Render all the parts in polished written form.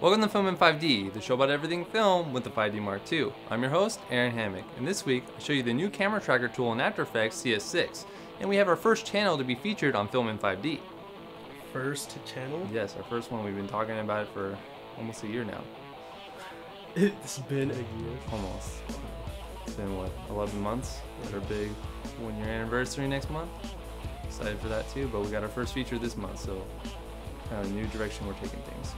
Welcome to FilmIn5D, the show about everything film with the 5D Mark II. I'm your host, Aaron Hammock, and this week I show you the new camera tracker tool in After Effects, CS6, and we have our first channel to be featured on FilmIn5D. First channel? Yes, our first one. We've been talking about it for almost a year now. It's been a year. Almost. It's been, what, 11 months? It's our big 1-year anniversary next month. Excited for that too, but we got our first feature this month, so kind of a new direction we're taking things.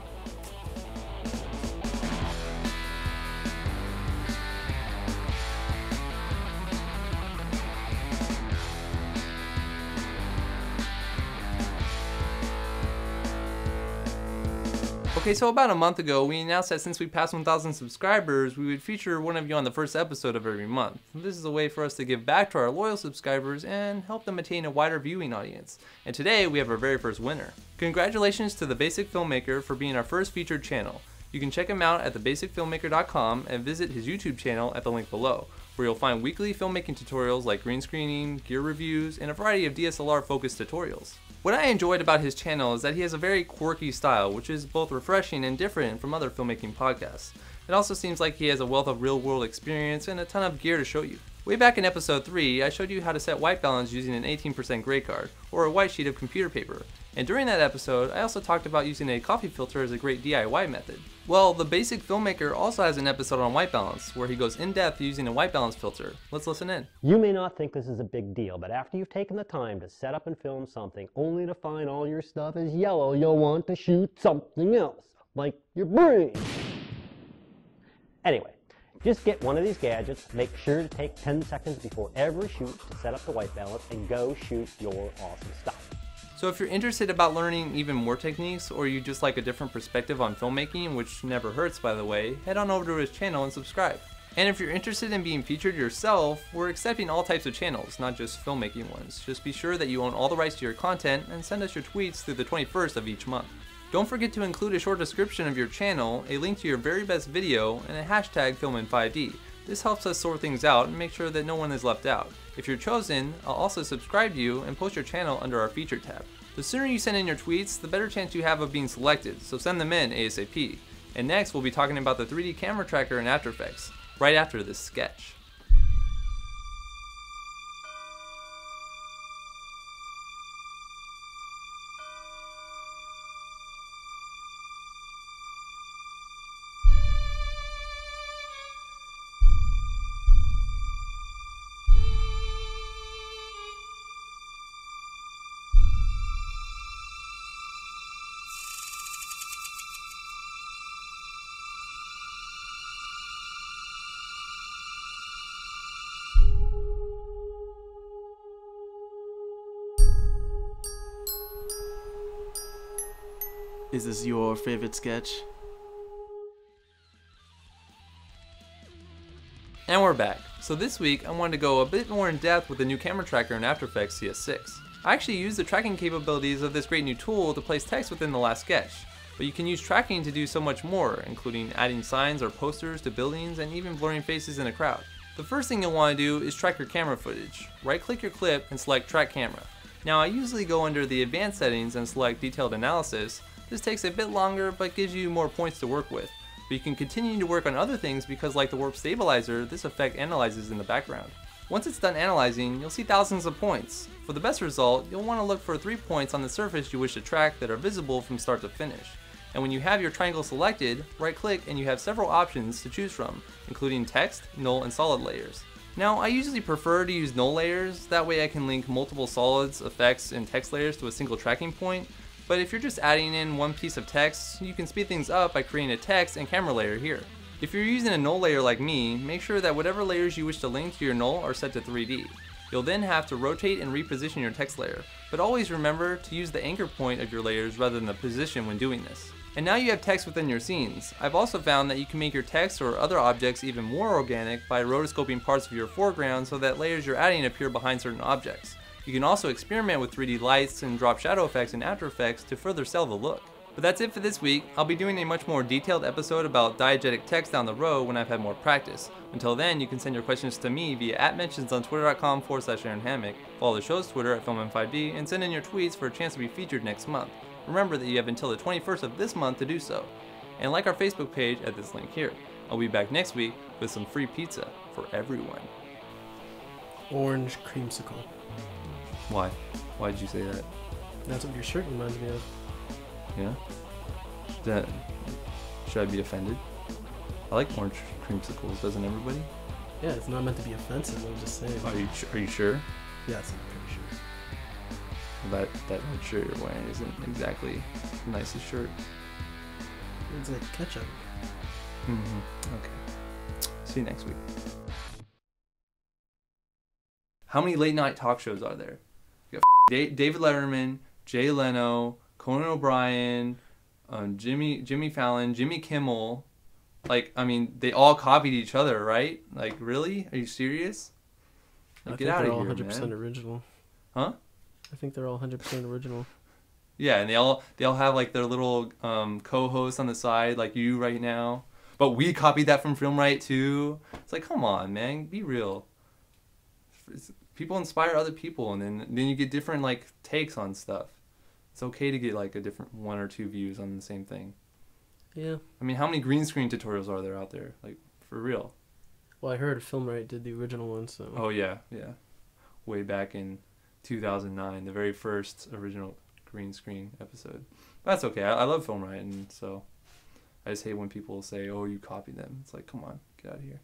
Okay, so about a month ago, we announced that since we passed 1,000 subscribers, we would feature one of you on the first episode of every month. This is a way for us to give back to our loyal subscribers and help them attain a wider viewing audience. And today, we have our very first winner. Congratulations to TheBasicFilmmaker for being our first featured channel. You can check him out at TheBasicFilmmaker.com and visit his YouTube channel at the link below, where you'll find weekly filmmaking tutorials like green screening, gear reviews, and a variety of DSLR-focused tutorials. What I enjoyed about his channel is that he has a very quirky style, which is both refreshing and different from other filmmaking podcasts. It also seems like he has a wealth of real-world experience and a ton of gear to show you. Way back in episode 3, I showed you how to set white balance using an 18% gray card, or a white sheet of computer paper. And during that episode, I also talked about using a coffee filter as a great DIY method. Well, the Basic Filmmaker also has an episode on white balance, where he goes in depth using a white balance filter. Let's listen in. You may not think this is a big deal, but after you've taken the time to set up and film something, only to find all your stuff is yellow, you'll want to shoot something else, like your brain. Anyway, just get one of these gadgets, make sure to take 10 seconds before every shoot to set up the white balance, and go shoot your awesome stuff. So if you're interested about learning even more techniques, or you just like a different perspective on filmmaking, which never hurts by the way, head on over to his channel and subscribe. And if you're interested in being featured yourself, we're accepting all types of channels, not just filmmaking ones. Just be sure that you own all the rights to your content and send us your tweets through the 21st of each month. Don't forget to include a short description of your channel, a link to your very best video, and a hashtag FilmIn5D. This helps us sort things out and make sure that no one is left out. If you're chosen, I'll also subscribe to you and post your channel under our featured tab. The sooner you send in your tweets, the better chance you have of being selected, so send them in ASAP. And next, we'll be talking about the 3D camera tracker in After Effects, right after this sketch. Is this your favorite sketch? And we're back. So this week I wanted to go a bit more in depth with the new camera tracker in After Effects CS6. I actually used the tracking capabilities of this great new tool to place text within the last sketch, but you can use tracking to do so much more, including adding signs or posters to buildings and even blurring faces in a crowd. The first thing you'll want to do is track your camera footage. Right click your clip and select Track Camera. Now I usually go under the advanced settings and select Detailed Analysis. This takes a bit longer but gives you more points to work with. But you can continue to work on other things because, like the warp stabilizer, this effect analyzes in the background. Once it's done analyzing, you'll see thousands of points. For the best result, you'll want to look for 3 points on the surface you wish to track that are visible from start to finish. And when you have your triangle selected, right click and you have several options to choose from, including text, null, and solid layers. Now, I usually prefer to use null layers, that way I can link multiple solids, effects, and text layers to a single tracking point. But if you're just adding in one piece of text, you can speed things up by creating a text and camera layer here. If you're using a null layer like me, make sure that whatever layers you wish to link to your null are set to 3D. You'll then have to rotate and reposition your text layer, but always remember to use the anchor point of your layers rather than the position when doing this. And now you have text within your scenes. I've also found that you can make your text or other objects even more organic by rotoscoping parts of your foreground so that layers you're adding appear behind certain objects. You can also experiment with 3D lights and drop shadow effects in After Effects to further sell the look. But that's it for this week. I'll be doing a much more detailed episode about diegetic text down the road when I've had more practice. Until then, you can send your questions to me via @mentions on twitter.com/AaronHammock, follow the show's Twitter @FilmIn5D, and send in your tweets for a chance to be featured next month. Remember that you have until the 21st of this month to do so. and like our Facebook page at this link here. I'll be back next week with some free pizza for everyone. Orange creamsicle. Why? Why did you say that? That's what your shirt reminds me of. Yeah? Should I be offended? I like orange creamsicles, doesn't everybody? Yeah, it's not meant to be offensive. I'm just saying. Are you sure? Yes, I'm pretty sure. That red shirt you're wearing isn't exactly the nicest shirt. It's like ketchup. Okay. See you next week. How many late night talk shows are there? You got David Letterman, Jay Leno, Conan O'Brien, Jimmy Fallon, Jimmy Kimmel. Like, I mean, they all copied each other, right? Like, really? Are you serious? Like, get out of here, man. I think they're all 100% original. Huh? I think they're all 100% original. Yeah, and they all have like their little co-hosts on the side, like you right now. But we copied that from FilmRite too. It's like, come on, man, be real. People inspire other people, and then you get different like takes on stuff. It's okay to get like a different 1 or 2 views on the same thing. Yeah. I mean, how many green screen tutorials are there out there? Like, for real. Well, I heard FilmRite did the original one, so. Oh yeah. Way back in 2009, the very first original green screen episode. But that's okay. I love FilmRite, and so I just hate when people say, "Oh, you copied them." It's like, come on, get out of here.